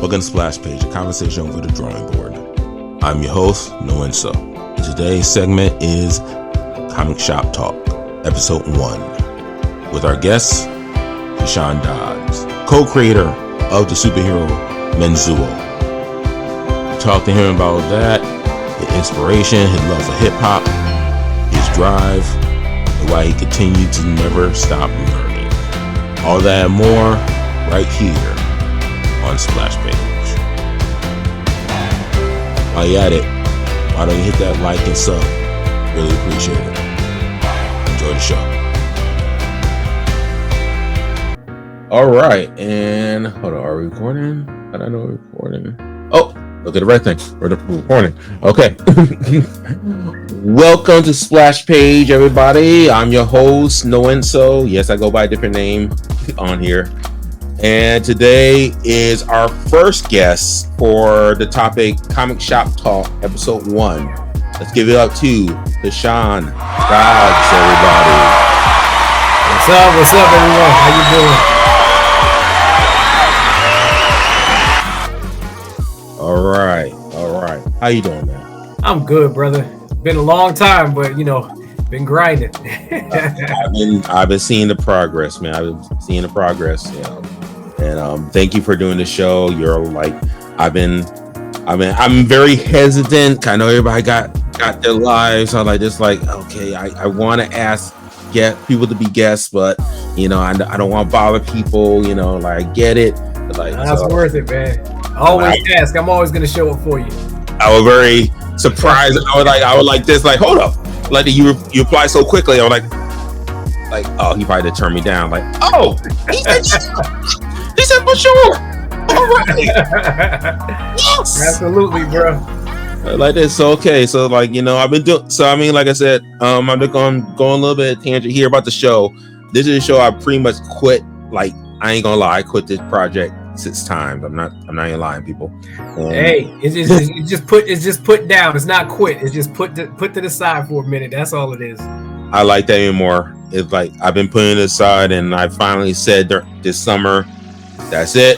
Welcome to Splashpage, a conversation over the drawing board. I'm your host, Noinxo. Today's segment is Comic Shop Talk, Episode 1, with our guest, Keshawn Dodds, co-creator of the superhero Menzuo. We talked to him about that, his inspiration, his love for hip-hop, his drive, and why he continued to never stop learning. All that and more right here on Splashpage. While you're at it, why don't you hit that like and sub? Really appreciate it. Enjoy the show. All right, and hold on, are we recording? I don't know we're recording. Oh, look at the right thing. We're recording. Okay. Welcome to Splashpage, everybody. I'm your host, Noinxo. Yes, I go by a different name on here. And today is our first guest for the topic Comic Shop Talk, Episode 1. Let's give it up to Keshawn Dodds, everybody. What's up, everyone? How you doing? All right. How you doing, man? I'm good, brother. Been a long time, but been grinding. I've been seeing the progress, man. I've been seeing the progress. Yeah. And thank you for doing the show. You're like, I'm very hesitant. I know everybody got their lives. So I okay, I want to get people to be guests, but I don't want to bother people. I get it. That's worth it, man. Always ask. I'm always gonna show up for you. I was very surprised. I was like this. Like, hold up. Like you reply so quickly. I was like, oh, he probably turned me down. Like, oh, he said for sure. All right. Yes. Absolutely, bro. Like this. So okay. So I've been doing. So like I said, I'm just going a little bit of tangent here about the show. This is a show I pretty much quit. Like, I ain't gonna lie, I quit this project 6 times. I'm not even lying, people. Hey, it's just put down. It's not quit. It's just put to the side for a minute. That's all it is. I like that anymore. It's like I've been putting it aside, and I finally said this summer, that's it.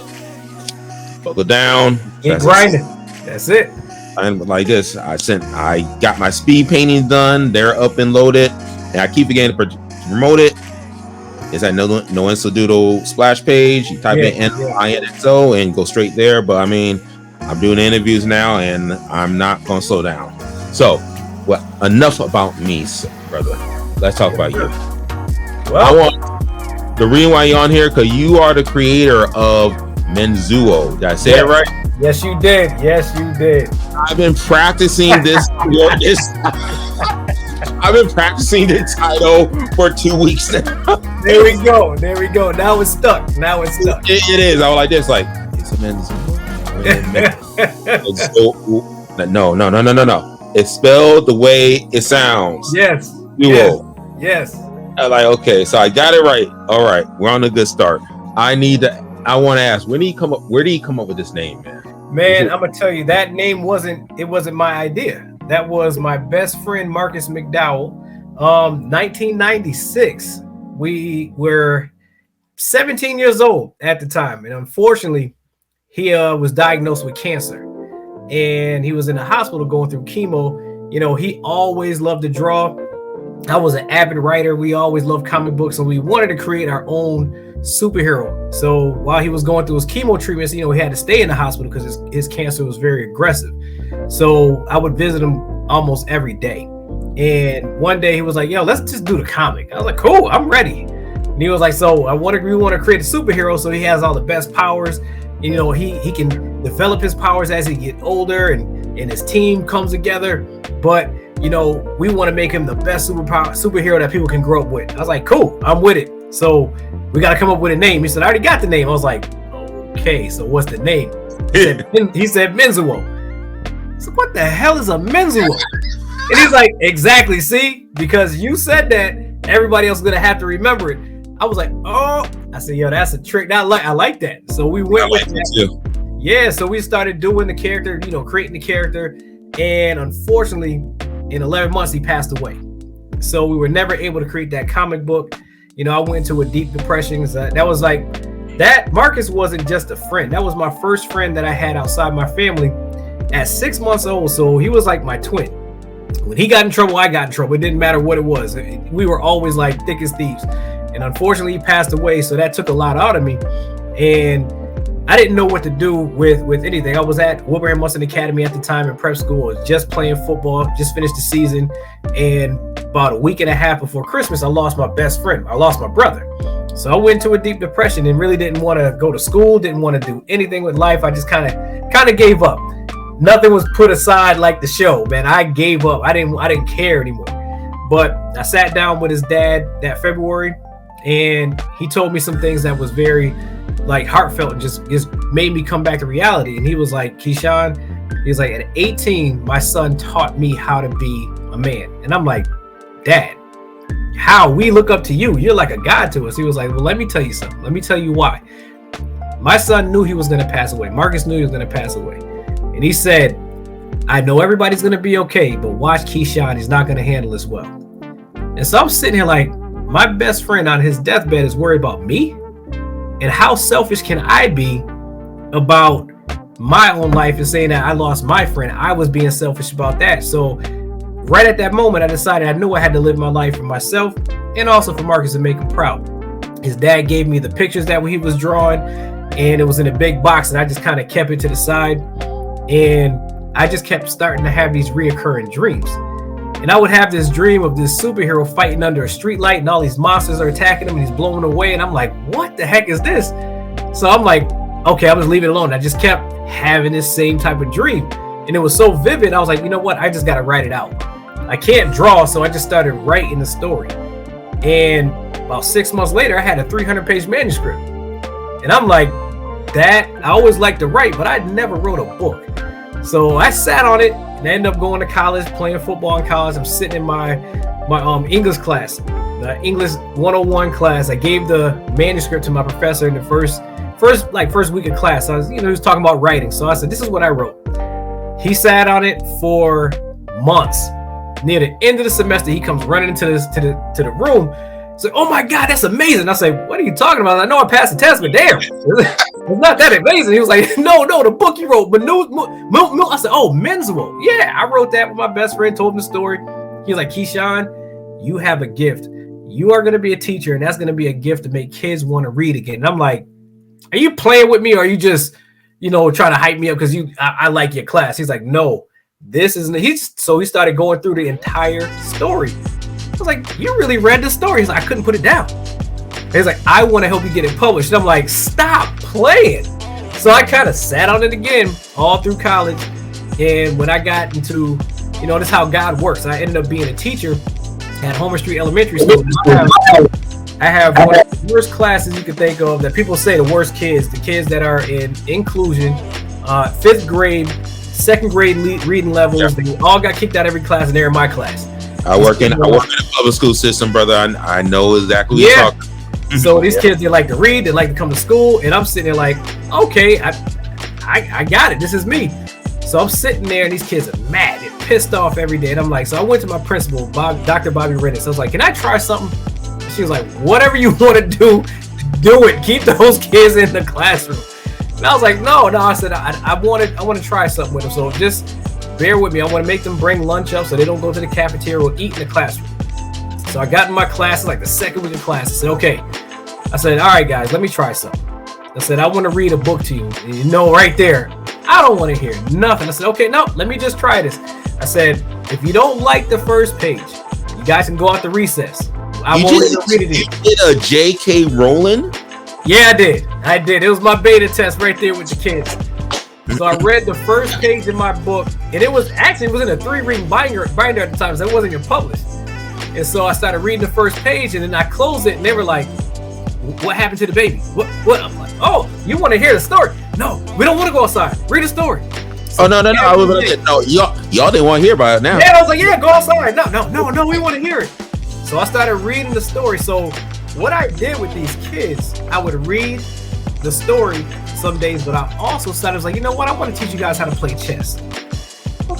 Buckle down. Keep grinding. That's it. And like this, I got my speed paintings done. They're up and loaded, and I keep forgetting to promote it. It's at Noinxo Doodle Splashpage. You type in nxosplashent and go straight there. But I'm doing interviews now, and I'm not gonna slow down. So, enough about me, brother. Let's talk about you. Well, the reason why you're on here, because you are the creator of Menzuo. Did I say it right? Yes, you did. I've been practicing this. I've been practicing the title for 2 weeks now. There we go. Now it's stuck. It is. I was like this, it's a Menzuo. No. It's spelled the way it sounds. Yes. Yes. I'm like, okay, so I got it right. All right, we're on a good start. I want to ask, where do you come up with this name, man? Man, I'm gonna tell you, that name wasn't my idea. That was my best friend Marcus McDowell. 1996. We were 17 years old at the time, and unfortunately, he was diagnosed with cancer, and he was in the hospital going through chemo. He always loved to draw. I was an avid writer. We always loved comic books, and we wanted to create our own superhero. So while he was going through his chemo treatments, he had to stay in the hospital because his cancer was very aggressive. So I would visit him almost every day. And one day he was like, yo, let's just do the comic. I was like, cool, I'm ready. And he was like, so we want to create a superhero so he has all the best powers. He can develop his powers as he gets older and his team comes together. But we want to make him the best superhero that people can grow up with. I was like, cool, I'm with it. So we got to come up with a name. He said, I already got the name. I was like, okay, so what's the name? He said Menzuo. So what the hell is a Menzuo? And he's like, exactly. See, because you said that, everybody else is going to have to remember it. I was like, oh, I said, yo, that's a trick. I like that. So we went with that. Too. Yeah. So we started doing the character, creating the character. And unfortunately, in 11 months, he passed away. So we were never able to create that comic book. I went into a deep depression. That was like that Marcus wasn't just a friend. That was my first friend that I had outside my family at 6 months old. So he was like my twin. When he got in trouble, I got in trouble. It didn't matter what it was. We were always like thick as thieves. And unfortunately, he passed away. So that took a lot out of me. And I didn't know what to do with anything. I was at Wilbraham Munson Academy at the time in prep school. I was just playing football, just finished the season. And about a week and a half before Christmas, I lost my best friend. I lost my brother. So I went into a deep depression and really didn't want to go to school, didn't want to do anything with life. I just kind of gave up. Nothing was put aside like the show, man. I gave up. I didn't care anymore. But I sat down with his dad that February, and he told me some things that was very like heartfelt and just made me come back to reality. And he was like, Keshawn, he was like, at 18, my son taught me how to be a man. And I'm like, Dad, how? We look up to you. You're like a god to us. He was like, well, let me tell you something. Let me tell you why. My son knew he was going to pass away. Marcus knew he was going to pass away. And he said, I know everybody's going to be okay, but watch Keshawn. He's not going to handle this well. And so I'm sitting here like, my best friend on his deathbed is worried about me? And how selfish can I be about my own life and saying that I lost my friend? I was being selfish about that. So right at that moment, I decided I knew I had to live my life for myself and also for Marcus to make him proud. His dad gave me the pictures that he was drawing, and it was in a big box, and I just kind of kept it to the side. And I just kept starting to have these reoccurring dreams. And I would have this dream of this superhero fighting under a street light, and all these monsters are attacking him, and he's blowing away. And I'm like, what the heck is this? So I'm like, okay, I'll just leave it alone. I just kept having this same type of dream. And it was so vivid. I was like, you know what? I just got to write it out. I can't draw. So I just started writing the story. And about 6 months later, I had a 300-page manuscript. And I'm like, that I always liked to write, but I never wrote a book. So I sat on it and I ended up going to college, playing football in college. I'm sitting in my English class, the English 101 class. I gave the manuscript to my professor in the first week of class. I was, he was talking about writing. So I said, this is what I wrote. He sat on it for months. Near the end of the semester, he comes running into the room. He's like, oh my God, that's amazing. I say, what are you talking about? I know I passed the test, but damn, it's not that amazing. He was like, no, the book you wrote. But I said, oh, Menzuo. Yeah, I wrote that with my best friend, told him the story. He was like, Keshawn, you have a gift. You are going to be a teacher, and that's going to be a gift to make kids want to read again. And I'm like, are you playing with me, or are you just, trying to hype me up because I like your class? He's like, no, this isn't. So he started going through the entire story. I was like, you really read the story? He's like, I couldn't put it down. He's like, I want to help you get it published. And I'm like, stop playing. So I kind of sat on it again all through college. And when I got into, this is how God works. I ended up being a teacher at Homer Street Elementary School. I have one of the worst classes you can think of that people say the worst kids, the kids that are in inclusion, 5th grade, 2nd grade reading levels. Yep. They all got kicked out of every class, and they're in my class. I work in a public school system, brother. I know exactly what you're talking about. So these kids, they like to read, they like to come to school, and I'm sitting there like, okay, I got it. This is me. So I'm sitting there, and these kids are mad. They're pissed off every day. And I'm like, so I went to my principal, Dr. Bobby Rennis. I was like, can I try something? She was like, whatever you want to do it. Keep those kids in the classroom. And I was like, no. I said, I want to try something with them. So just bear with me. I want to make them bring lunch up so they don't go to the cafeteria or eat in the classroom. So I got in my class, like the second week of class. I said, okay. I said, all right, guys, let me try something. I said, I want to read a book to you. And right there, I don't want to hear nothing. I said, okay, no, let me just try this. I said, if you don't like the first page, you guys can go out to recess. I won't read it. You did a J.K. Rowling? Yeah, I did. It was my beta test right there with the kids. So I read the first page in my book, and it was in a 3-ring binder at the time, so it wasn't even published. And so I started reading the first page, and then I closed it, and they were like, what happened to the baby? What? I'm like, oh, you want to hear the story? No, we don't want to go outside. Read the story. So no. I was like, no, y'all didn't want to hear about it now. Yeah, I was like, yeah, go outside. No, we want to hear it. So I started reading the story. So what I did with these kids, I would read the story some days, but I also started, I was like, you know what? I want to teach you guys how to play chess.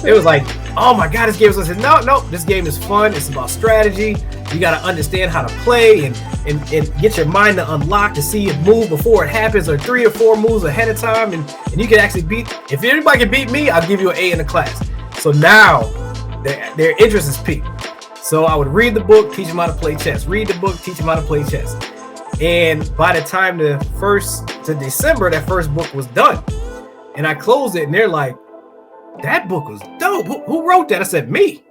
It was like, oh my God, this game is. I said, no, this game is fun. It's about strategy. You got to understand how to play and get your mind to unlock to see it move before it happens, or 3 or 4 moves ahead of time. And you can actually if anybody can beat me, I'll give you an A in the class. So now their interest is peaked. So I would read the book, teach them how to play chess. Read the book, teach them how to play chess. And by the time the 1st to December, that first book was done. And I closed it, and they're like, that book was dope. Who wrote that? I said, me.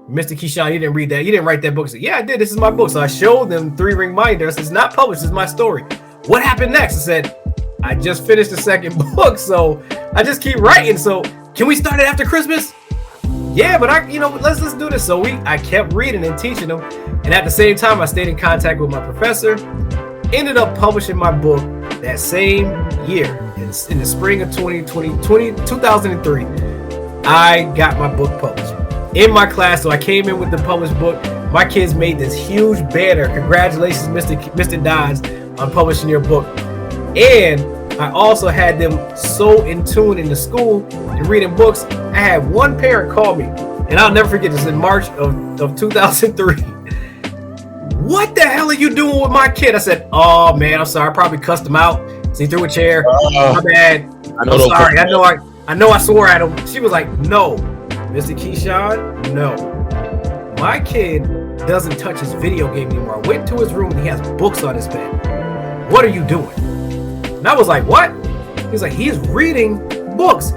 Mr. Keshawn, you didn't read that. You didn't write that book. I said, yeah, I did. This is my book. So I showed them 3 Ring Minder. I said, it's not published. It's my story. What happened next? I said, I just finished the 2nd book. So I just keep writing. So can we start it after Christmas? Yeah, but let's do this. So I kept reading and teaching them. And at the same time, I stayed in contact with my professor. Ended up publishing my book that same year. In the spring of 2003, I got my book published in my class. So I came in with the published book. My kids made this huge banner. Congratulations, Mr. Dodds, on publishing your book. And I also had them so in tune in the school and reading books. I had one parent call me, and I'll never forget this, in March of 2003. What the hell are you doing with my kid? I said, oh man, I'm sorry. I probably cussed him out. So he threw a chair. My bad. I'm sorry. I know I swore at him. She was like, no, Mr. Keshawn, no. My kid doesn't touch his video game anymore. I went to his room and he has books on his bed. What are you doing? And I was like, what? He's like, he's reading books.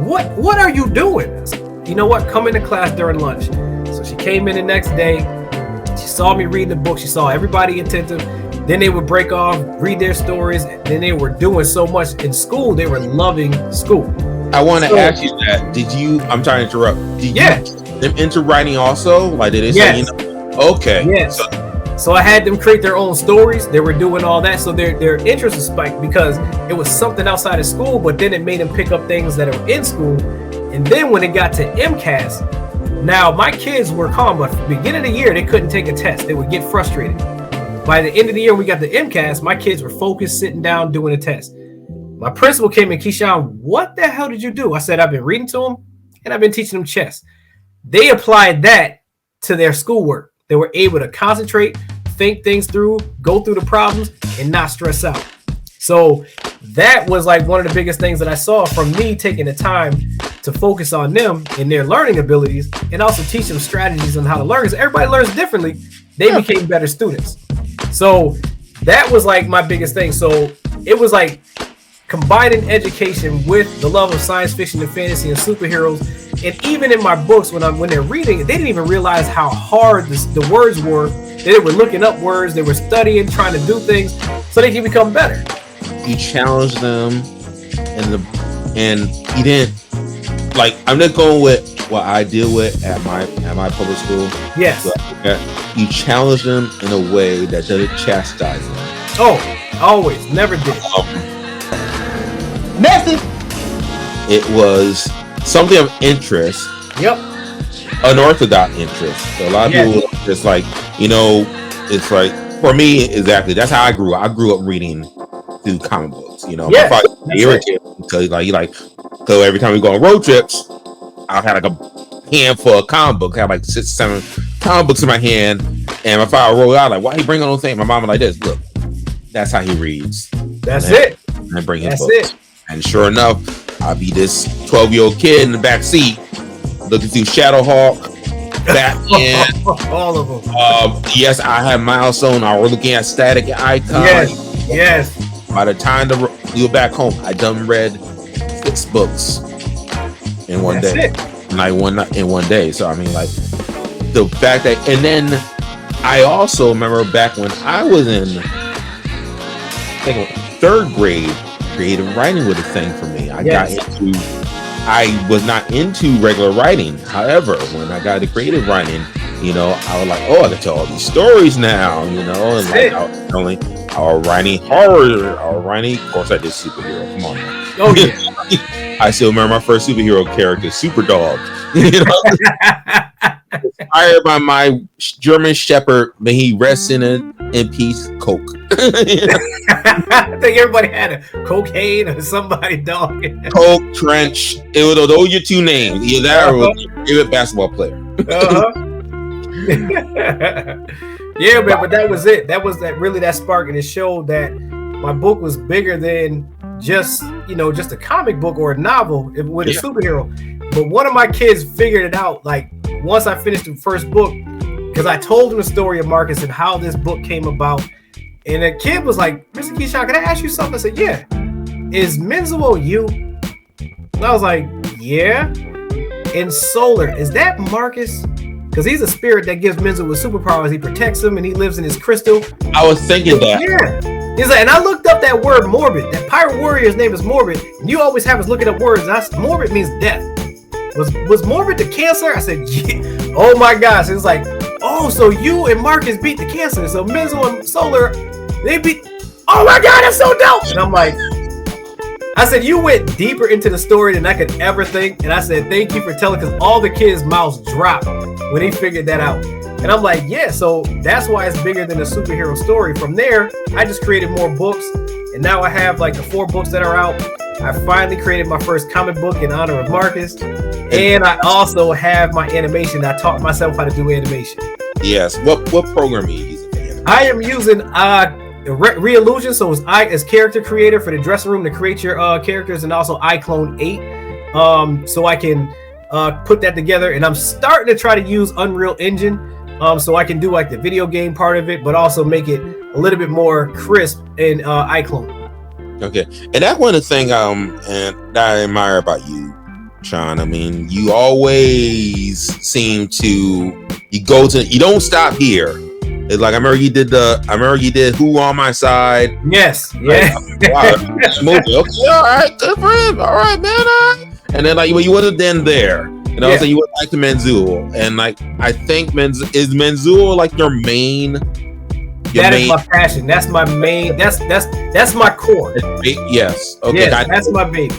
What are you doing? I said, you know what? Come into class during lunch. So she came in the next day. She saw me reading the book. She saw everybody attentive. Then they would break off, read their stories. And then they were doing so much in school. They were loving school. I want to ask you that. I'm trying to interrupt. Did you get them into writing also? Like, did they say, okay. Yes. So I had them create their own stories. They were doing all that. So their interest was spiked because it was something outside of school, but then it made them pick up things that are in school. And then when it got to MCAS, now my kids were calm, but at the beginning of the year, they couldn't take a test. They would get frustrated. By the end of the year, we got the MCAS, my kids were focused, sitting down, doing a test. My principal came in, Keshawn, what the hell did you do? I said, I've been reading to them and I've been teaching them chess. They applied that to their schoolwork. They were able to concentrate, think things through, go through the problems, and not stress out. So that was like one of the biggest things that I saw from me taking the time to focus on them and their learning abilities, and also teach them strategies on how to learn. Because everybody learns differently. They became better students. So that was like my biggest thing. So it was like combining education with the love of science fiction and fantasy and superheroes. And even in my books, when they're reading it, they didn't even realize how hard the words were. They were looking up words, they were studying, trying to do things so they can become better. You challenged them, and you didn't, like, I'm not going with what I deal with at my public school. Yes. But you challenge them in a way that doesn't chastise them. Oh, always, never did. Message. It was something of interest. Yep. Unorthodox interest. So a lot of people, it's like, it's like, for me, exactly. That's how I grew up. I grew up reading through comic books. My father irritated because so every time we go on road trips, I'll have like a handful of comic books. I have like 6, 7 comic books in my hand, and my father rolled out like, "Why he bring on those things?" My mom was like, "This, look, that's how he reads. That's it. And bring his books." And sure enough, I'll be this 12-year-old kid in the back seat looking through Shadowhawk, Batman, all of them. Yes, I have Milestone. I was looking at Static Icon. Yes. By the time we were back home, I done read 6 books in one day. In one day. So I mean, like, the fact that, and then I also remember back when I was in, I think, 3rd grade, creative writing was a thing for me. I was not into regular writing. However, when I got into creative writing, I was like, oh, I can tell all these stories now, and like I was writing horror, or writing, of course I did superhero. Come on now. Oh yeah. I still remember my first superhero character, Super Dog. inspired by my German Shepherd. May he rest in peace. Coke. I think everybody had a cocaine or somebody dog. Coke, Trench. It was those your two names. Either that or your favorite basketball player. Yeah, man. But that was it. That was that spark, and it showed that my book was bigger than just a comic book or a novel with a superhero. But one of my kids figured it out. Like once I finished the first book, because I told him the story of Marcus and how this book came about. And the kid was like, Mr. Keshawn, can I ask you something? I said, yeah. Is Menzuo you? And I was like, yeah. And Solar, is that Marcus? Because he's a spirit that gives Menzuo superpowers. He protects him and he lives in his crystal. I was thinking that. Yeah. He's like, and I looked up that word morbid. That pirate warrior's name is Morbid. And you always have us looking up words. Morbid means death. Was Morbid the cancer? I said, yeah. Oh my gosh. It was like, oh, so you and Marcus beat the cancer. So Menzuo and Solar, they beat. Oh my God, that's so dope. And I'm like, I said, you went deeper into the story than I could ever think. And I said, thank you for telling, because all the kids' mouths dropped when he figured that out. And I'm like, yeah, so that's why it's bigger than a superhero story. From there, I just created more books. And now I have like the 4 books that are out. I finally created my first comic book in honor of Marcus. And I also have my animation. I taught myself how to do animation. Yes. What program are you using? I am using Re-Illusion. So it's I as character creator for the dressing room to create your characters, and also iClone 8. So I can put that together. And I'm starting to try to use Unreal Engine. So I can do like the video game part of it, but also make it a little bit more crisp in iClone. Okay, and that's one of the things and that I admire about you, Sean. I mean, you always seem to you don't stop here. It's like I remember you did Who on My Side. Yes, yeah. Like, wow, okay, all right, good for him. All right, man. And then like you wasn't then there. And also you went back to Menzuo, and like I think Menzuo like your main. That is my passion. That's my main. That's my core. Yes. Okay. Yes, that's my baby.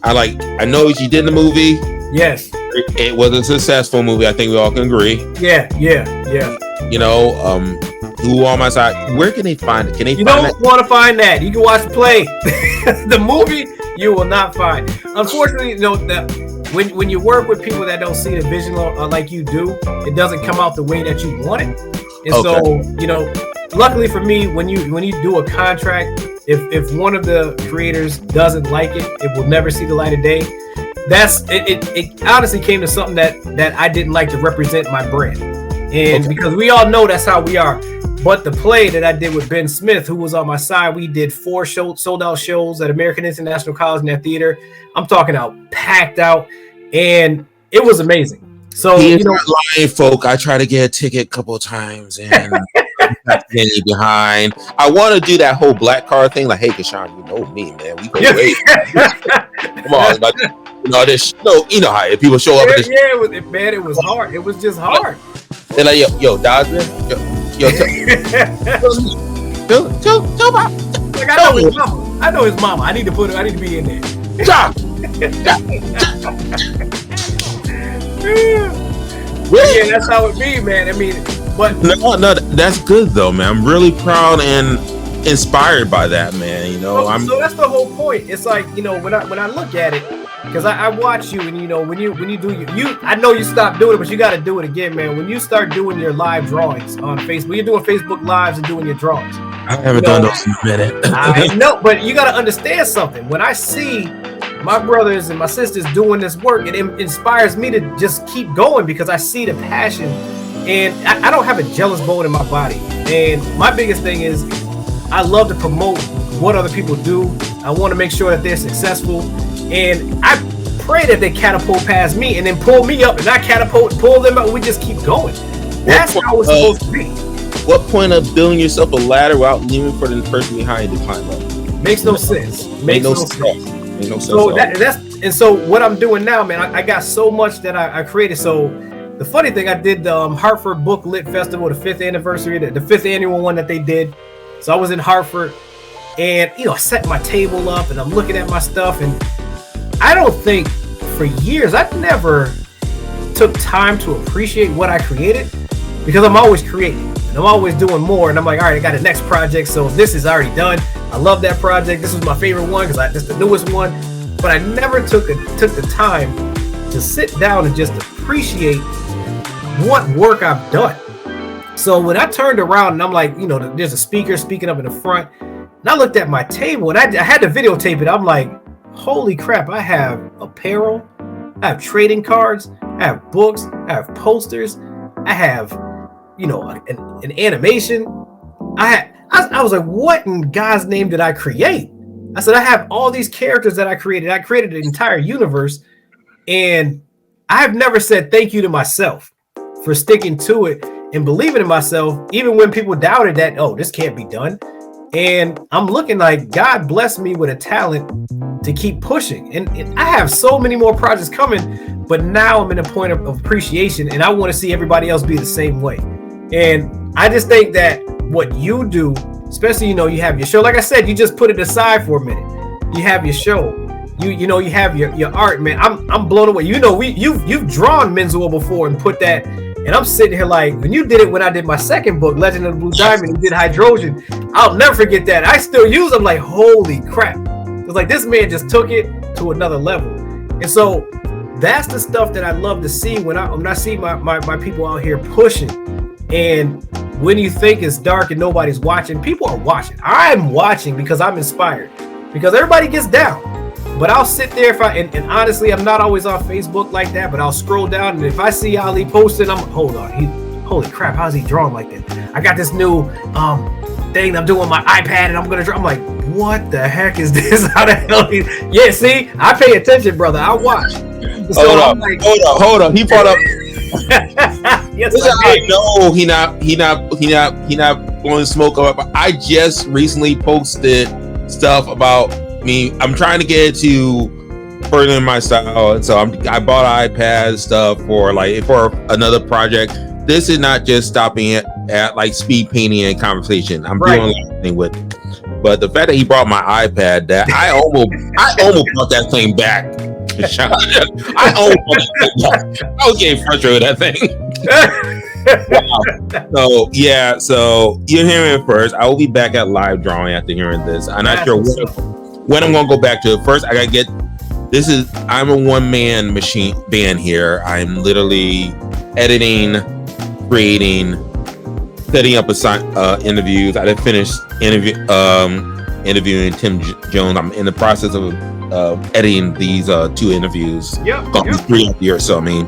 I know what you did in the movie. Yes. It was a successful movie. I think we all can agree. Yeah. Who on My Side? Where can they find it? You don't want to find that. You can watch the play. The movie you will not find. Unfortunately, when you work with people that don't see the vision like you do, it doesn't come out the way that you want it. And so, luckily for me, when you do a contract, if one of the creators doesn't like it, it will never see the light of day. It honestly came to something that I didn't like to represent my brand. And because we all know that's how we are. But the play that I did with Ben Smith, who was on my side, we did 4 sold out shows at American International College in that theater. I'm talking out, packed out, and it was amazing. So lying, folk. I tried to get a ticket a couple of times and behind. I want to do that whole black card thing. Like, hey, Keshawn, you know me, man. We go way. Come on, like, this. You know how people show up. It was hard. It was just hard. They're like, yo, Dodds, tell Bob. Like, I know his mama. I need to be in there. Yeah, that's how it be, man. I mean, but no, that's good though, man. I'm really proud and inspired by that, man. So that's the whole point. It's like, when I look at it, because I watch you, and when you do I know you stopped doing it, but you got to do it again, man. When you start doing your live drawings on Facebook, you're doing Facebook lives and doing your drawings. I haven't done those in a minute. I know, but you got to understand something. When I see my brothers and my sisters doing this work, it inspires me to just keep going, because I see the passion, and I don't have a jealous bone in my body. And my biggest thing is I love to promote what other people do. I want to make sure that they're successful, and I pray that they catapult past me and then pull me up, and I catapult and pull them up, and we just keep going. That's how it's supposed to be. What point of building yourself a ladder without leaving for the person behind you to climb up? Makes no sense. Makes no sense. So so what I'm doing now, man, I got so much that I created. So the funny thing, I did the Hartford Book Lit Festival, the 5th anniversary, the 5th annual one that they did. So I was in Hartford, and I set my table up, and I'm looking at my stuff, and I don't think for years I've never took time to appreciate what I created, because I'm always creating and I'm always doing more. And I'm like, all right, I got the next project. So this is already done. I love that project. This was my favorite one because this is the newest one. But I never took the time to sit down and just appreciate what work I've done. So when I turned around and I'm like, there's a speaker speaking up in the front, and I looked at my table and I had to videotape it. I'm like, holy crap, I have apparel, I have trading cards, I have books, I have posters, I have, an animation. I was like, what in God's name did I create? I said, I have all these characters that I created. I created an entire universe, and I've never said thank you to myself for sticking to it and believing in myself, even when people doubted that, oh, this can't be done. And I'm looking like God blessed me with a talent to keep pushing. And I have so many more projects coming, but now I'm in a point of appreciation, and I want to see everybody else be the same way. And I just think that what you do, especially, you have your show, like I said, you just put it aside for a minute. You have your show, you have your art, man. I'm blown away. You've drawn Menzuo before and put that. And I'm sitting here like, when you did it, when I did my second book, Legend of the Blue Diamond, you did Hydrogen. I'll never forget that. I still use them, like, holy crap. It's like this man just took it to another level. And so that's the stuff that I love to see when I see my people out here pushing. And when you think it's dark and nobody's watching, people are watching. I'm watching because I'm inspired, because everybody gets down. But I'll sit there and honestly, I'm not always on Facebook like that, but I'll scroll down, and if I see Ali posting, hold on, holy crap, how's he drawing like that? I got this new thing I'm doing on my iPad, and I'm gonna draw. I'm like, what the heck is this? How the hell? Yeah, see, I pay attention, brother. I watch. So hold on. He brought up. Yes, I know he not blowing smoke up. But I just recently posted stuff about me. I'm trying to get to further my style, and so I bought an iPad stuff for another project. This is not just stopping at like speed painting and conversation. I'm doing a thing with it. But the fact that he brought my iPad, that I almost brought that thing back. I almost brought that thing back. I was getting frustrated with that thing. Wow. So you're hearing it first. I will be back at live drawing after hearing this. I'm not sure when I'm gonna go back to it. First, I gotta get I'm a one-man machine band here. I'm literally editing, creating, setting up interviews. I didn't finish interviewing Tim Jones. I'm in the process of editing these 2 interviews. Yep. 3 up here. So I mean,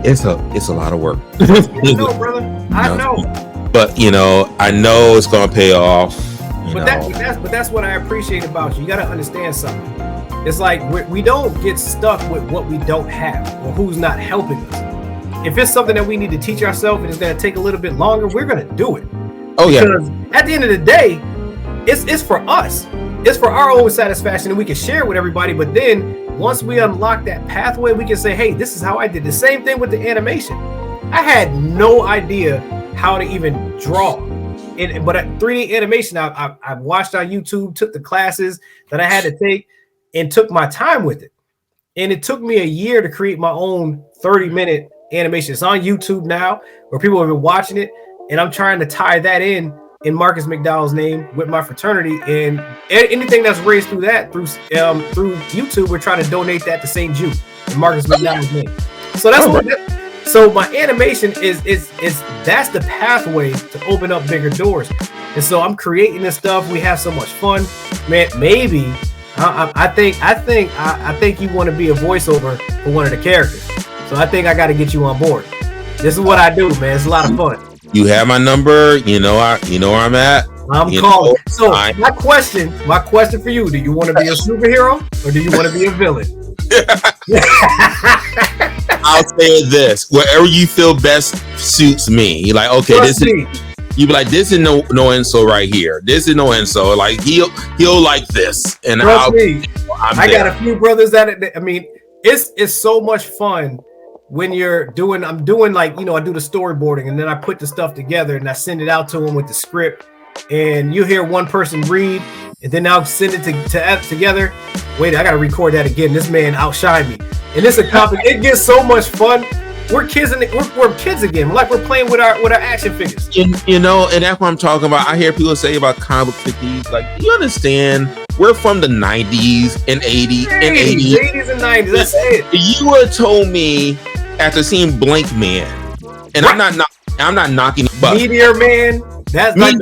it's a lot of work. I know, brother. I know. But I know it's gonna pay off. But that's what I appreciate about you. You got to understand something. It's like we don't get stuck with what we don't have or who's not helping us. If it's something that we need to teach ourselves and it's going to take a little bit longer, we're going to do it. Oh, yeah. Because at the end of the day, it's for us. It's for our own satisfaction, and we can share it with everybody. But then once we unlock that pathway, we can say, hey, this is how I did. The same thing with the animation. I had no idea how to even draw. But 3D animation, I watched on YouTube, took the classes that I had to take, and took my time with it. And it took me a year to create my own 30-minute animation. It's on YouTube now, where people have been watching it, and I'm trying to tie that in Marcus McDowell's name with my fraternity, and anything that's raised through YouTube, we're trying to donate that to St. Jude in Marcus McDowell's name. So that's So my animation is that's the pathway to open up bigger doors. And so I'm creating this stuff. We have so much fun, man. Maybe I think you want to be a voiceover for one of the characters. So I think I got to get you on board. This is what I do, man. It's a lot of fun. You have my number. You know where I'm at. I'm calling. So my question for you: do you want to be a superhero or do you want to be a villain? I'll say this: wherever you feel best suits me. You're like, okay, you be like, this is Noinxo right here. This is Noinxo. Like he'll like this, and I got a few brothers that I mean, it's so much fun when you're doing. I'm doing like I do the storyboarding, and then I put the stuff together, and I send it out to them with the script, and you hear one person read, and then I'll send it together. Wait, I gotta record that again. This man outshined me. And it's it gets so much fun we're kids and we're kids again. Like we're playing with our action figures. You know, and that's what I'm talking about. I hear people say about comic book 50s. Like, you understand? We're from the 90s and 80s and 80s and 90s. That's it. You would have told me after seeing Blank Man, and I'm not knocking, but Meteor Man. That's like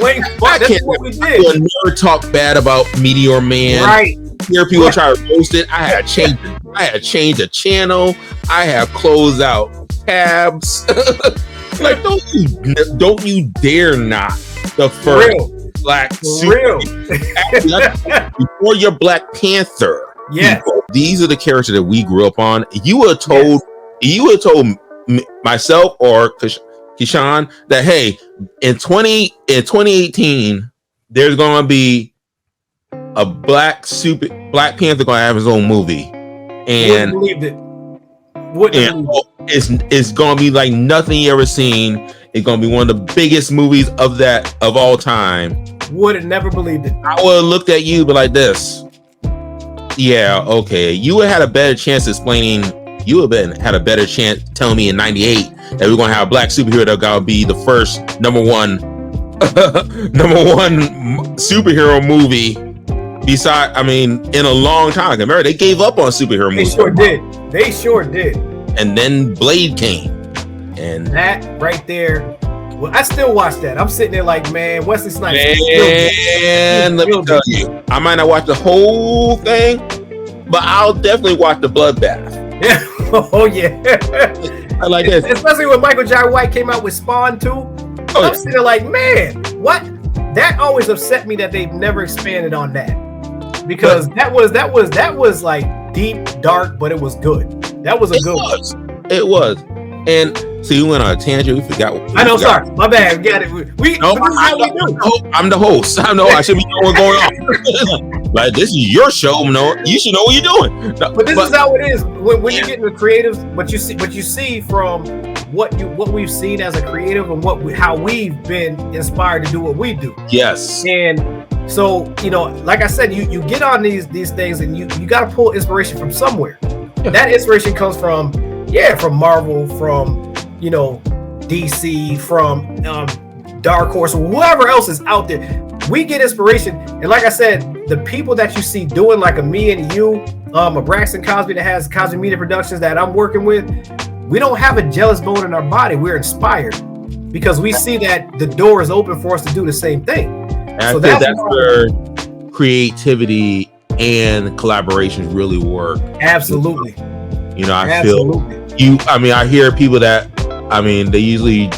Blank. That's what we did. I would never talk bad about Meteor Man. Right. Hear people try to roast it. I had to change the channel. I have closed out tabs. Like, don't you dare knock the first black super. Before your Black Panther. Yeah. These are the characters that we grew up on. You would have told myself or Keshawn that, hey, in 2018 there's gonna be a Black Panther gonna have his own movie, and it's gonna be like nothing you ever seen. It's gonna be one of the biggest movies of all time. Would have never believed it. I would have looked at you but like this. Yeah, okay. You would have had a better chance explaining. You would have had a better chance telling me in '98 that we're gonna have a black superhero that's gonna be the first number one superhero movie. Besides, I mean, in a long time. Remember, they gave up on superhero movies. They sure did. And then Blade came, and that right there. Well, I still watch that. I'm sitting there like, man, Wesley Snipes. And let me tell you, I might not watch the whole thing, but I'll definitely watch the Bloodbath. Yeah. Oh yeah. I like this, especially when Michael Jai White came out with Spawn 2. I'm sitting there like, man, what? That always upset me that they've never expanded on that. Because that was like deep, dark, but it was good. That was a good one. It was. And see, we went on a tangent. We forgot. Sorry. My bad. We got it. I'm the host. I know I should be knowing what's going on. Like, this is your show, no. You should know what you're doing. But this is how it is when you get into creatives. What you see from what we've seen as a creative and how we've been inspired to do what we do. Yes. And so, like I said, you get on these things and you got to pull inspiration from somewhere. Yeah. That inspiration comes from Marvel, from DC, from Dark Horse, whoever else is out there. We get inspiration, and like I said, the people that you see doing, like a me and you, a Braxton Cosby that has Cosby Media Productions that I'm working with, we don't have a jealous bone in our body. We're inspired because we see that the door is open for us to do the same thing. And so that's where creativity and collaboration really work. Absolutely. I hear people that, they usually,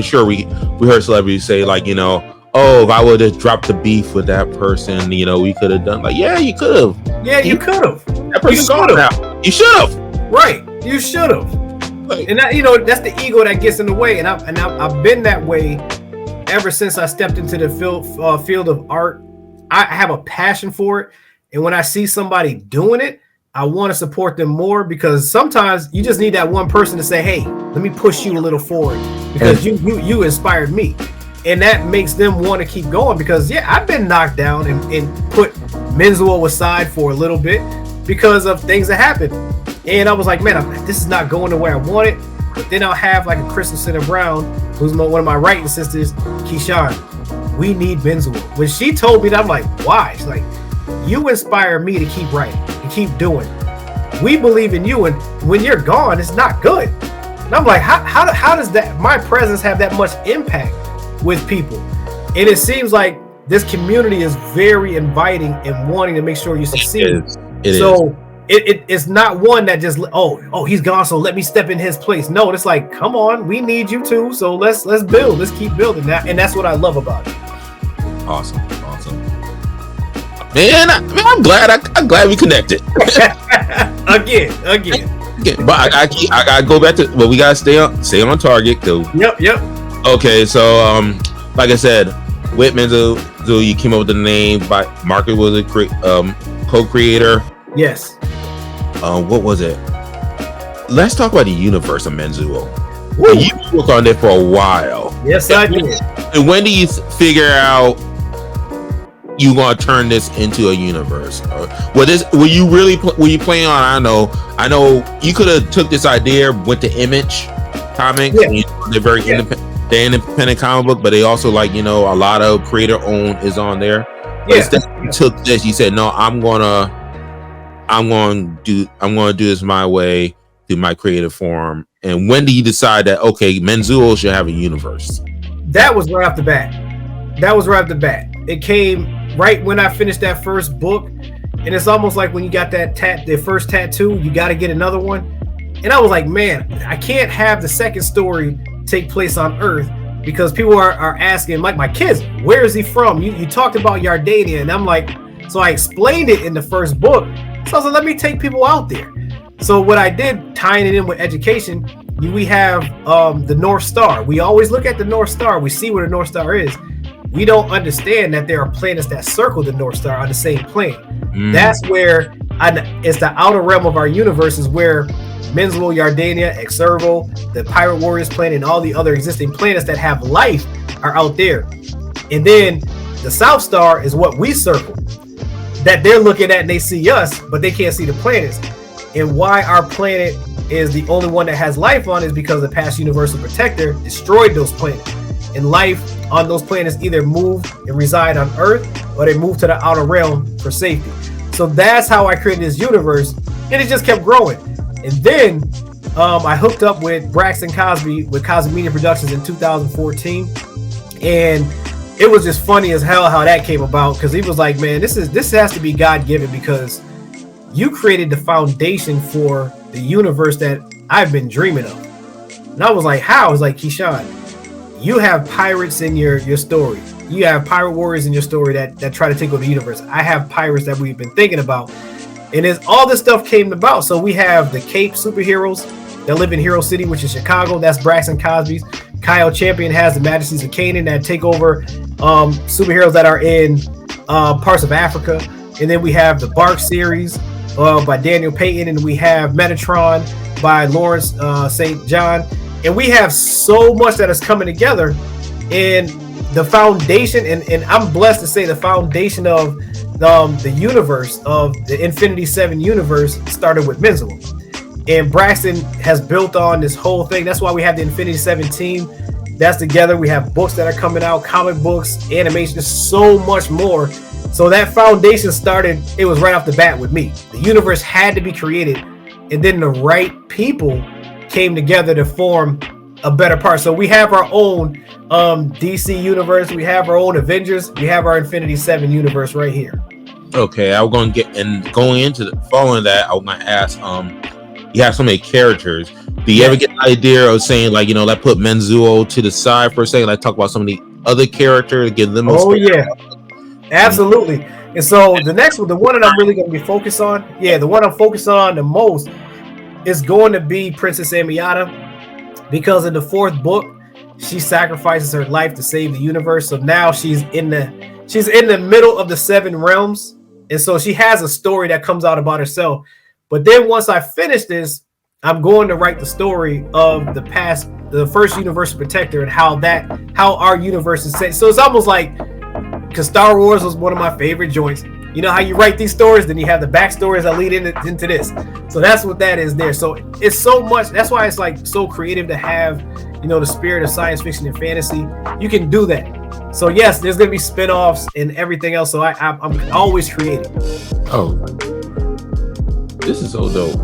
sure, we heard celebrities say, like, oh, if I would have dropped the beef with that person, we could have done, like, yeah, you could have. Yeah, you could have. That person's gone now. You should have. Right. You should have. And that, that's the ego that gets in the way. And I've been that way ever since I stepped into the field of art. I have a passion for it. And when I see somebody doing it, I want to support them more, because sometimes you just need that one person to say, hey, let me push you a little forward because you inspired me. And that makes them want to keep going, because I've been knocked down and put Menzuo aside for a little bit because of things that happened. And I was like, man, this is not going the way I want it. But then I'll have like a Crystal Center Brown, who's one of my writing sisters, Keshawn, we need Menzuo. When she told me that, I'm like, why? She's like, you inspire me to keep writing and keep doing. We believe in you, and when you're gone, it's not good. And I'm like, how does that my presence have that much impact with people? And it seems like this community is very inviting and wanting to make sure you succeed. It's not one that just he's gone, so let me step in his place. No, it's like, come on, we need you too. So let's build. Let's keep building that, and that's what I love about it. Awesome. Man, I'm glad we connected. again. But I gotta go back to, well, we gotta stay on target though. Yep. Okay, so like I said, with Menzuo, you came up with the name. By Marcus was a co-creator. Yes. What was it? Let's talk about the universe of Menzuo. You worked on it for a while. Yes, I did. And when do you figure out, you gonna turn this into a universe? Were you playing on? I know you could have took this idea, went to Image Comics. Yeah. They're very independent. They're an independent comic book, but they also a lot of creator owned is on there. But instead you took this, you said, no, I'm gonna do this my way, through my creative form. And when do you decide that Menzuo should have a universe? That was right off the bat. It came right when I finished that first book, and it's almost like when you got the first tattoo, you got to get another one. And I was like, man, I can't have the second story take place on Earth, because people are asking, like my kids, where is he from? You talked about Yardania, and I'm like, so I explained it in the first book. So I was like, let me take people out there. So what I did, tying it in with education, we have the North Star. We always look at the North Star. We see where the North Star is. We don't understand that there are planets that circle the North Star on the same plane. That's where it's the outer realm of our universe, is where Menzuo, Yardania, Exervo, the Pirate Warriors planet, and all the other existing planets that have life are out there. And then the South Star is what we circle, that they're looking at and they see us, but they can't see the planets. And why our planet is the only one that has life on is because the past Universal Protector destroyed those planets. And life on those planets either move and reside on Earth, or they move to the outer realm for safety. So that's how I created this universe, and it just kept growing. And then I hooked up with Braxton Cosby with Cosby Media Productions in 2014, and it was just funny as hell how that came about, because he was like, man, this has to be God-given, because you created the foundation for the universe that I've been dreaming of. And I was like, how? I was like, Keshawn, you have pirates in your story. You have pirate warriors in your story that try to take over the universe. I have pirates that we've been thinking about. And as all this stuff came about, so we have the Cape superheroes that live in Hero City, which is Chicago. That's Braxton Cosby's. Kyle Champion has the Majesties of Canaan that take over superheroes that are in parts of Africa. And then we have the Bark series by Daniel Payton, and we have Metatron by Lawrence St. John. And we have so much that is coming together. And the foundation, and I'm blessed to say the foundation of the universe, of the Infinity 7 universe, started with Menzuo. And Braxton has built on this whole thing. That's why we have the Infinity 7 team that's together. We have books that are coming out, comic books, animation, just so much more. So that foundation started, it was right off the bat with me. The universe had to be created, and then the right people came together to form a better part. So we have our own DC universe, we have our own Avengers, we have our Infinity 7 universe right here. Okay, I was going to get, and going into following that, I was going to ask, you have so many characters. Do you ever get an idea of saying, like, let's put Menzuo to the side for a second, like talk about some of the other characters, give them absolutely. And so the next one, the one that I'm really going to be focused on, the one I'm focused on the most is going to be Princess Amiata, because in the fourth book, she sacrifices her life to save the universe. So now she's in the middle of the 7 realms. And so she has a story that comes out about herself. But then once I finish this, I'm going to write the story of the first Universal Protector, and how our universe is set. So it's almost like, because Star Wars was one of my favorite joints. You know how you write these stories, then you have the backstories that lead into this. So that's what that is there. So it's so much. That's why it's like so creative to have, the spirit of science fiction and fantasy. You can do that. So yes, there's going to be spinoffs and everything else. So I'm always creating. Oh, this is so dope.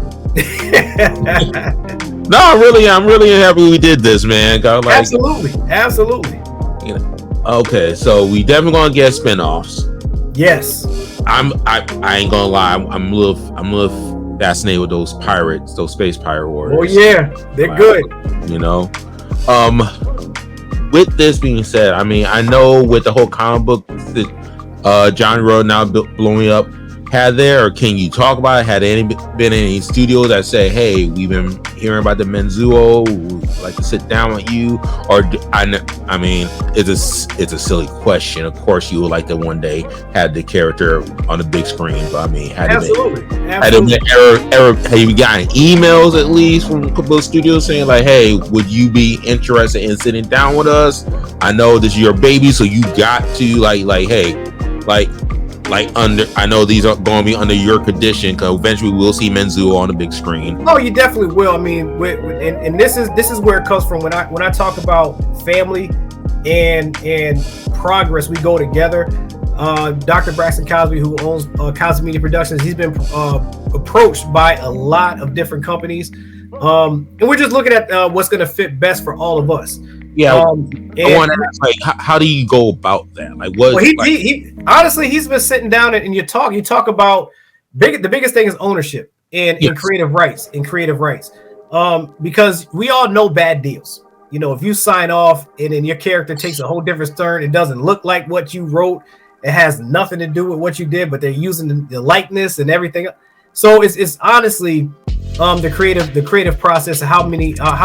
No, I'm really happy we did this, man. Absolutely. Okay, so we definitely gonna get spinoffs. Yes. I ain't gonna lie. I'm a little fascinated with those pirates, those space pirate warriors. Oh yeah, they're good. With this being said, I know with the whole comic book genre now blowing up, can you talk about it? Had been any studios that say, hey, we've been hearing about the Menzuo, we'd like to sit down with you? Or it's a silly question. Of course, you would like to one day have the character on the big screen, but absolutely. Have you gotten emails at least from a couple of studios saying, like, hey, would you be interested in sitting down with us? I know this is your baby, so you got to like, hey, like, like I know these are going to be under your condition because eventually we'll see Menzuo on the big screen. Oh, you definitely will. I mean, and this is where it comes from when I talk about family and progress. We go together. Dr. Braxton Cosby, who owns Cosby Media Productions, he's been approached by a lot of different companies, and we're just looking at what's going to fit best for all of us. Yeah, I want to ask, like, how do you go about that? Like, what? Well, he honestly, he's been sitting down and you talk about the biggest thing is ownership and creative rights because we all know bad deals. You know, if you sign off and then your character takes a whole different turn, it doesn't look like what you wrote. It has nothing to do with what you did, but they're using the likeness and everything. So it's honestly the creative process of how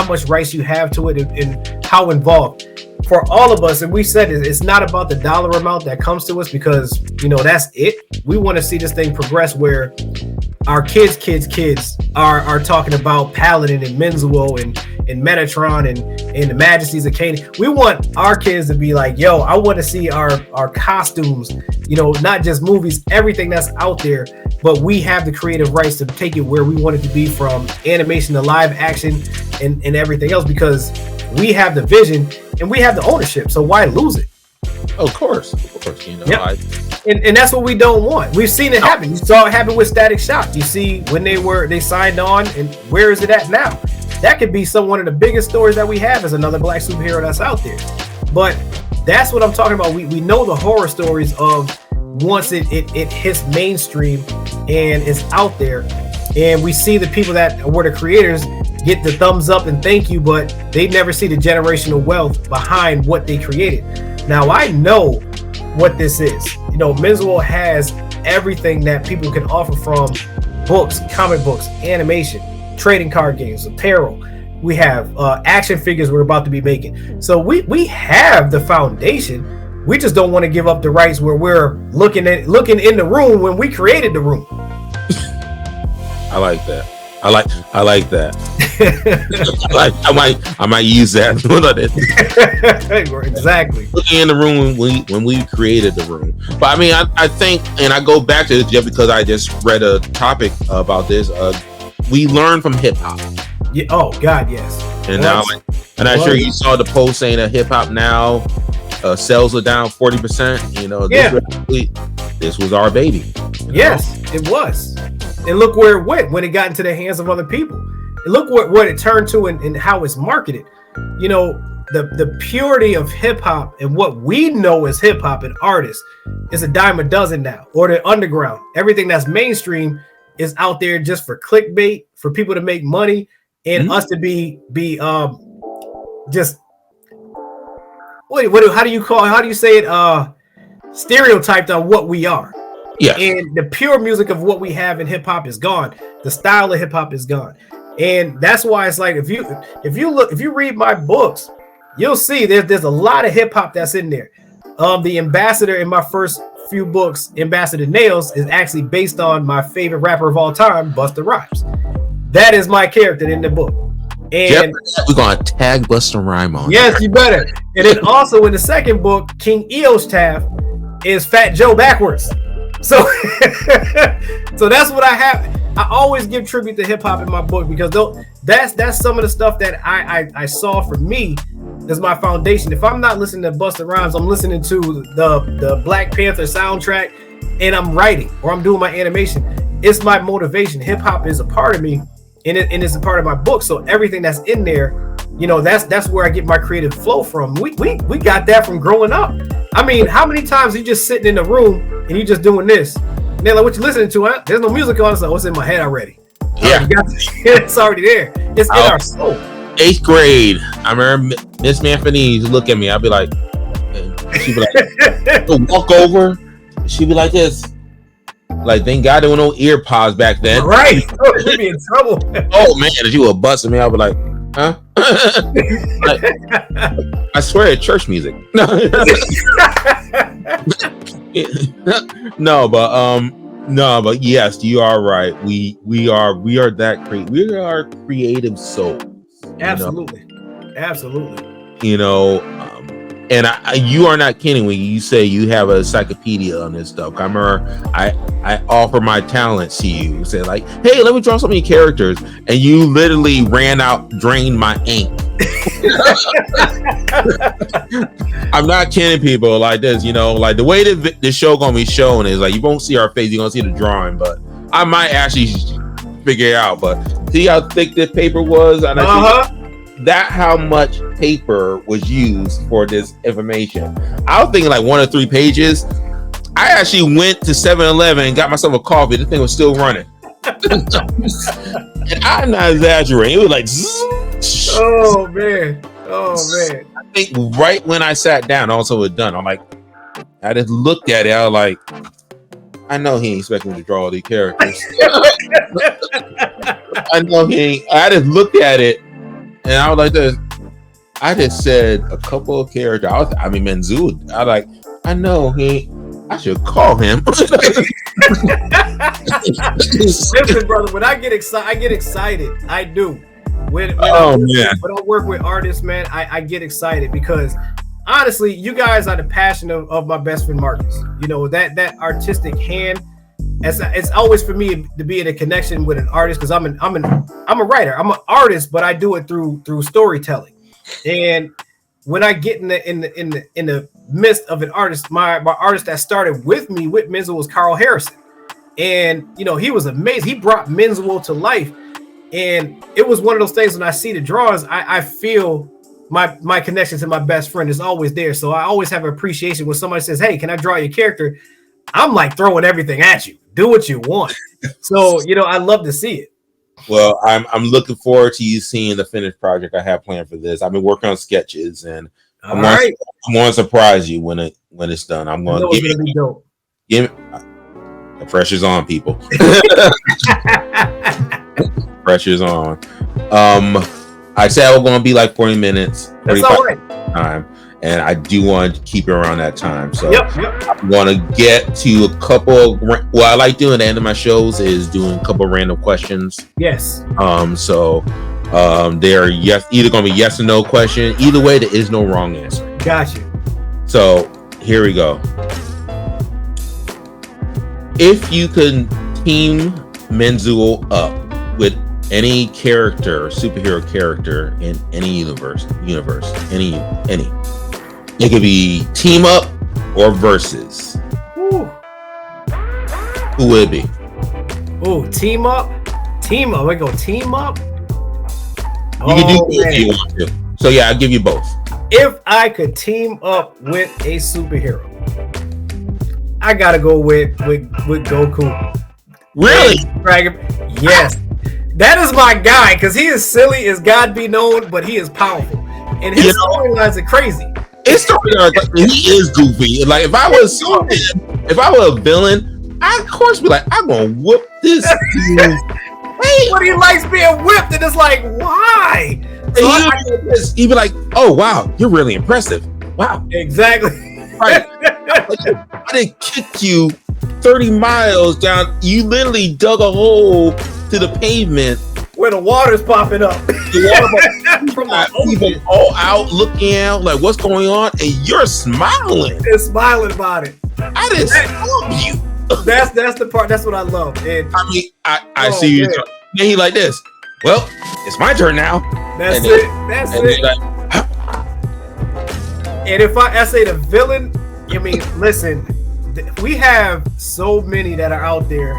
much rights you have to it and how involved for all of us. And we said it's not about the dollar amount that comes to us because that's it. We want to see this thing progress where our kids are talking about Paladin and Menzuo and Metatron and the Majesties of Canaan. We want our kids to be like, yo, I want to see our costumes, not just movies, everything that's out there, but we have the creative rights to take it where we want it to be, from animation to live action and everything else, because we have the vision and we have the ownership. So why lose it? Of course. Yep. And that's what we don't want. We've seen it happen. You saw it happen with Static Shock. You see when they signed on, and where is it at now? That could be one of the biggest stories that we have is another black superhero that's out there. But that's what I'm talking about. We know the horror stories of once it hits mainstream and it's out there, and we see the people that were the creators get the thumbs up and thank you, but they never see the generational wealth behind what they created. Now I know what this is. Menzuo has everything that people can offer, from books, comic books, animation, trading card games, apparel. We have action figures we're about to be making. So we have the foundation. We just don't want to give up the rights where we're looking in the room when we created the room. I like that. I like that. I might use that. Exactly. Looking in the room when we created the room. But I mean, I think, and I go back to this just because I just read a topic about this. We learn from hip hop. Yeah. Oh God, yes. And now, and I'm sure you saw the post saying that hip hop now sales are down 40%. This was our baby. Yes, it was. And look where it went when it got into the hands of other people. And look what it turned to and how it's marketed. The purity of hip hop and what we know as hip hop and artists is a dime a dozen now, or the underground. Everything that's mainstream is out there just for clickbait, for people to make money, and us to be just how do you say it? Stereotyped on what we are. Yeah. And the pure music of what we have in hip hop is gone. The style of hip hop is gone. And that's why it's like, if you read my books, you'll see there's a lot of hip hop that's in there. The ambassador in my first few books, Ambassador Nails, is actually based on my favorite rapper of all time, Busta Rhymes. That is my character in the book. And we're gonna tag Busta Rhymes on. Yes, you better. And then also in the second book, King Eo's Taff is Fat Joe backwards. So that's what I have. I always give tribute to hip hop in my book, because that's some of the stuff that I saw for me as my foundation. If I'm not listening to Busta Rhymes, I'm listening to the Black Panther soundtrack, and I'm writing or I'm doing my animation. It's my motivation. Hip hop is a part of me, and it's a part of my book. So everything that's in there, that's where I get my creative flow from. We got that from growing up. I mean, how many times you just sitting in the room and you just doing this? And they're like, what you listening to? Huh? There's no music on, so it's in my head already. Yeah. It's already there. It's in our soul. 8th grade. I remember Miss Manfanese look at me. I'd be like, she'd be like, walk over. She'd be like this. Like, thank God there were no ear pods back then. Right. We'd be in trouble. Oh man, if you were busting me, I'd be like, huh? I swear it's church music. No, but yes, you are right. We are that we are creative souls. Absolutely. And you are not kidding when you say you have a encyclopedia on this stuff. I remember I offer my talents to you. Say like, hey, let me draw so many characters, and you literally drained my ink. I'm not kidding people like this. Like the way that the show gonna be shown is like you won't see our face, you're gonna see the drawing, but I might actually figure it out. But see how thick this paper was, and that how much paper was used for this information. I was thinking like 1 or 3 pages. I actually went to 7-Eleven and got myself a coffee. The thing was still running. And I'm not exaggerating. It was like zzz. Oh man. I think right when I sat down, also was done. I'm like, I just looked at it. I was like, I know he ain't expecting me to draw all these characters. I know he ain't. I just looked at it. And I was like this. I just said a couple of characters. Menzuo. I know he. I should call him. Listen, brother. When I get excited. I do. When I work with artists, man, I get excited because honestly, you guys are the passion of my best friend Marcus. That artistic hand. It's always for me to be in a connection with an artist because I'm a writer. I'm an artist, but I do it through storytelling. And when I get in the midst of an artist, my artist that started with me with Menzuo was Carl Harrison, and he was amazing. He brought Menzuo to life, and it was one of those things when I see the drawings, I feel my connection to my best friend is always there. So I always have appreciation when somebody says, "Hey, can I draw your character?" I'm like throwing everything at you. Do what you want. So, I love to see it. Well, I'm looking forward to you seeing the finished project I have planned for this. I've been working on sketches, and I'm going to surprise you when it's done. I'm going to give it. The pressure's on, people. Pressure's on. I said we're going to be like 40 minutes. That's all right. Time. And I do want to keep it around that time. So yep. I'm going to get to a couple. What I like doing at the end of my shows is doing a couple of random questions. Yes. So they're either going to be yes or no question. Either way, there is no wrong answer. Gotcha. So here we go. If you could team Menzuo up with any superhero character in any universe, any. It could be team up or versus. Ooh. Who would it be? Oh, team up. We go team up. You can do both if you want to. So yeah, I'll give you both. If I could team up with a superhero, I gotta go with Goku. Really? Dragon. Yes. That is my guy because he is silly as God be known, but he is powerful. And his storylines are crazy. His storyline, he is goofy. Like if I was a villain, I'd of course be like, I'm gonna whoop this dude. But he likes being whipped, and it's like, why? So he'd be like, oh wow, you're really impressive. Wow. Exactly. Right. I didn't kick you 30 miles down. You literally dug a hole to the pavement where the water's popping up. People all out looking out like what's going on, and you're smiling. They're smiling about it. I didn't stop you. That's the part. That's what I love. And I see you. Then he like this. Well, it's my turn now. That's it. Like, and if I say the villain, I mean, listen, we have so many that are out there.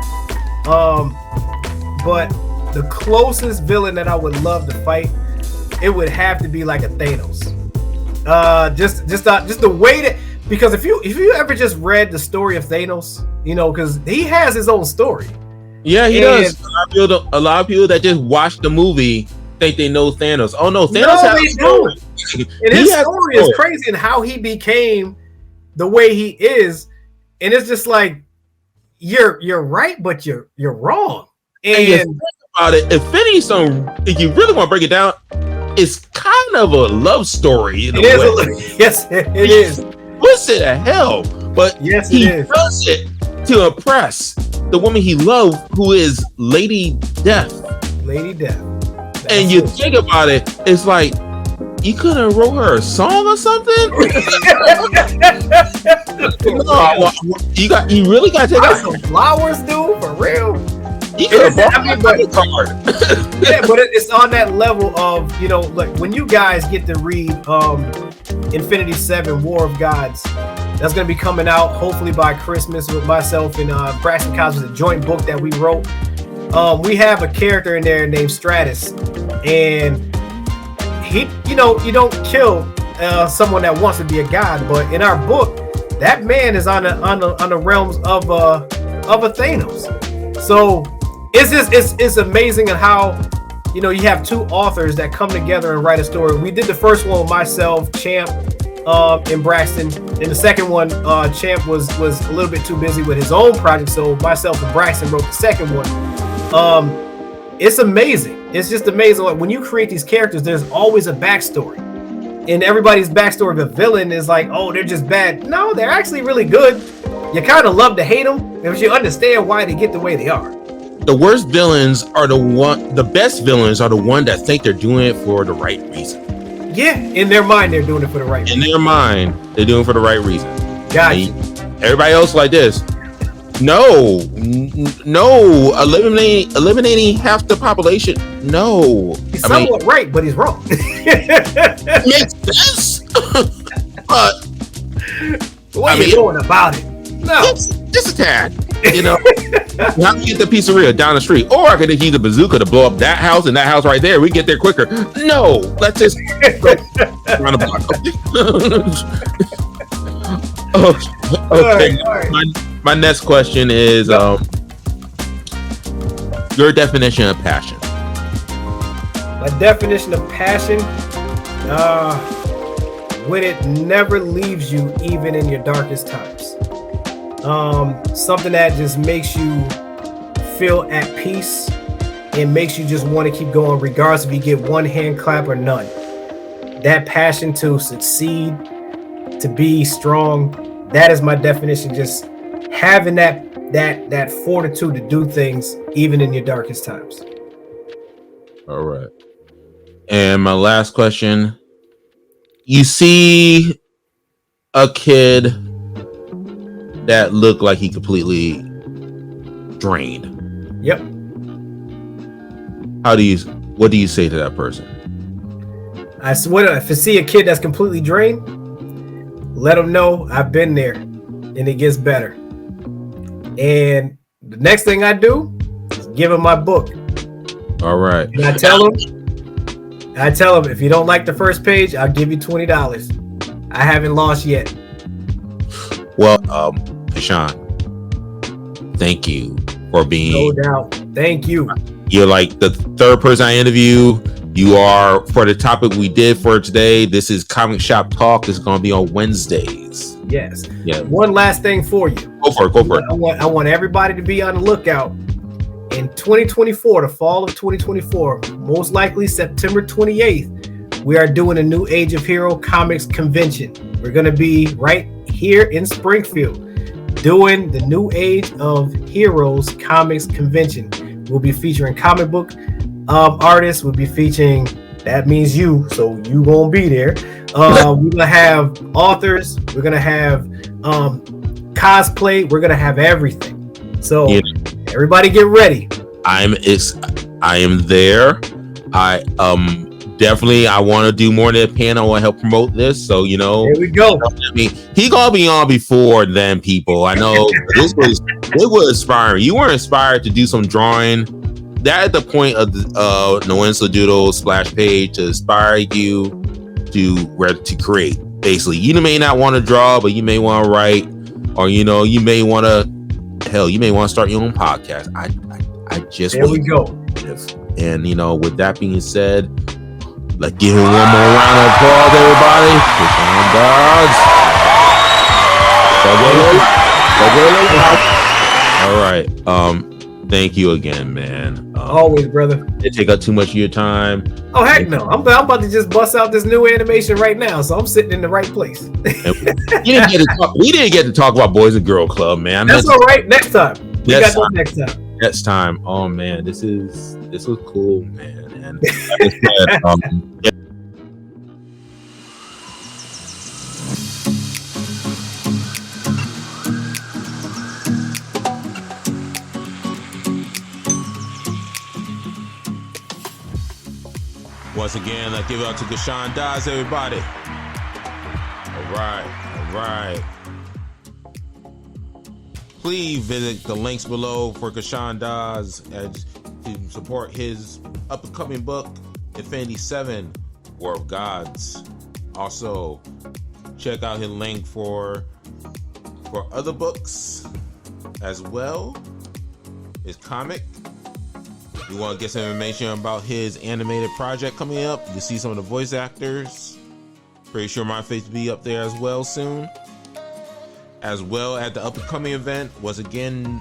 But the closest villain that I would love to fight, it would have to be like a Thanos. Just the way that, because if you ever just read the story of Thanos, because he has his own story. Yeah, he does. A lot of people that just watch the movie think they know Thanos. Oh no, Thanos has a story. And his story is crazy, and how he became the way he is. And it's just like you're right, but you're wrong. And you think about it, if you really want to break it down, it's kind of a love story in a way. Yes, it is. Puts it to hell, but yes, he does it to impress the woman he loved, who is Lady Death. Lady Death. And you think about it, it's like You could have wrote her a song or something. No, you really got to take out some flowers, dude, for real. You could have bought a card. Yeah, but it's on that level of, you know, like when you guys get to read Infinity 7 War of Gods, that's going to be coming out hopefully by Christmas with myself and Braxton Cosmos, a joint book that we wrote. We have a character in there named Stratus, and he, you know, you don't kill someone that wants to be a god, but in our book, that man is on the realms of a Thanos. So it's amazing at how, you know, you have two authors that come together and write a story. We did the first one with myself, Champ, and Braxton. And the second one, Champ was a little bit too busy with his own project, so myself and Braxton wrote the second one. It's amazing. It's just amazing. Like, when you create these characters, there's always a backstory. And everybody's backstory of a villain is like, oh, they're just bad. No, they're actually really good. You kind of love to hate them, but you understand why they get the way they are. The worst villains are the best villains are the one that think they're doing it for the right reason. Yeah, in their mind, they're doing it for the right reason. In their mind, they're doing it for the right reason. Gotcha. Everybody else like this. No, eliminating half the population. No. He's somewhat right, but he's wrong. Makes sense. But what are you doing about it? No. Just a tad. You know, how can you get the pizzeria down the street? Or I could use the bazooka to blow up that house and that house right there. We get there quicker. No, let's just go around the block. Okay. All right. My next question is your definition of passion. My definition of passion, when it never leaves you, even in your darkest times. Something that just makes you feel at peace and makes you just want to keep going, regardless if you get one hand clap or none. That passion to succeed, to be strong, that is my definition. Just having that fortitude to do things even in your darkest times. All right. And my last question. You see a kid that looked like he completely drained. Yep. What do you say to that person? I swear, if I see a kid that's completely drained, let them know I've been there and it gets better. And the next thing I do is give them my book. All right. And I tell them, if you don't like the first page, I'll give you $20. I haven't lost yet. Well, Keshawn, thank you for being. No doubt. Thank you. You're like the third person I interview. You are, for the topic we did for today. This is Comic Shop Talk. This is going to be on Wednesdays. Yes. Yeah. One last thing for you. Go for it. I want everybody to be on the lookout. In 2024, the fall of 2024, most likely September 28th, we are doing a New Age of Hero Comics convention. We're going to be right here in Springfield doing the New Age of Heroes Comics convention. We'll be featuring comic book artists. We'll be featuring, that means you, so you won't be there. We're gonna have authors. We're gonna have cosplay. We're gonna have everything. So everybody get ready. I am there. Definitely, I want to do more than a panel. I want to help promote this. So, you know, there we go. I mean, he gonna be on before then, people. I know it was inspiring. You were inspired to do some drawing. That at the point of the Noinxo Doodle Splashpage to inspire you to create. Basically, you may not want to draw, but you may want to write, or you know, you may want to start your own podcast. I just there we go. And you know, with that being said, let's give him one more round of applause, everybody. Keshawn Dodds. All right. Thank you again, man. Always, brother. It take up too much of your time. Oh heck no! I'm about to just bust out this new animation right now, so I'm sitting in the right place. We didn't get to talk about Boys and Girl Club, man. That's all right. Next time. Next time. Oh man, this was cool, man. And Once again, let's give it up to Keshawn Dodds, everybody. All right. Please visit the links below for Keshawn Dodds to support his upcoming book, Infinity 7, War of Gods. Also, check out his link for other books as well. His comic. You want to get some information about his animated project coming up? You can see some of the voice actors. Pretty sure my face will be up there as well soon. As well at the upcoming event was again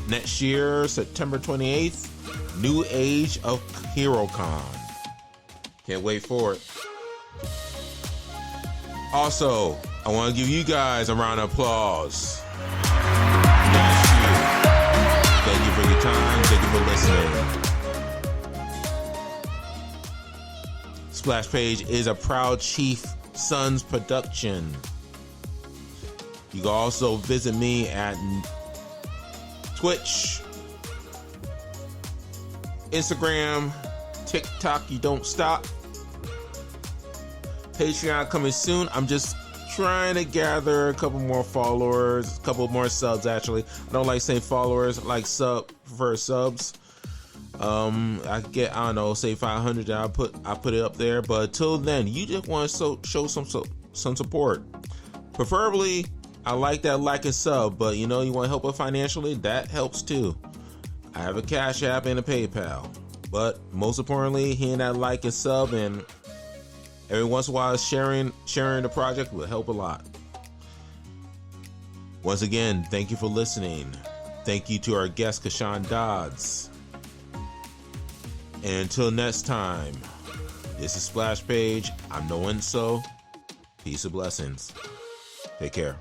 next year, September 28th, New Age of HeroCon. Can't wait for it. Also, I want to give you guys a round of applause. Thank you for your time. Thank you for listening. Splashpage is a proud Chief Sons production. You can also visit me at Twitch, Instagram, TikTok, you don't stop. Patreon coming soon. I'm just trying to gather a couple more followers, a couple more subs actually. I don't like saying followers, I like prefer subs. I get, I don't know, say 500, I put it up there, but until then, you just want to show some support. Preferably, I like that like and sub, but you know, you want to help it financially, that helps too. I have a Cash App and a PayPal, but most importantly, hitting that like and sub, and every once in a while sharing the project will help a lot. Once again, thank you for listening. Thank you to our guest, Keshawn Dodds. And until next time, this is Splashpage. I'm Noinxo. Peace and blessings. Take care.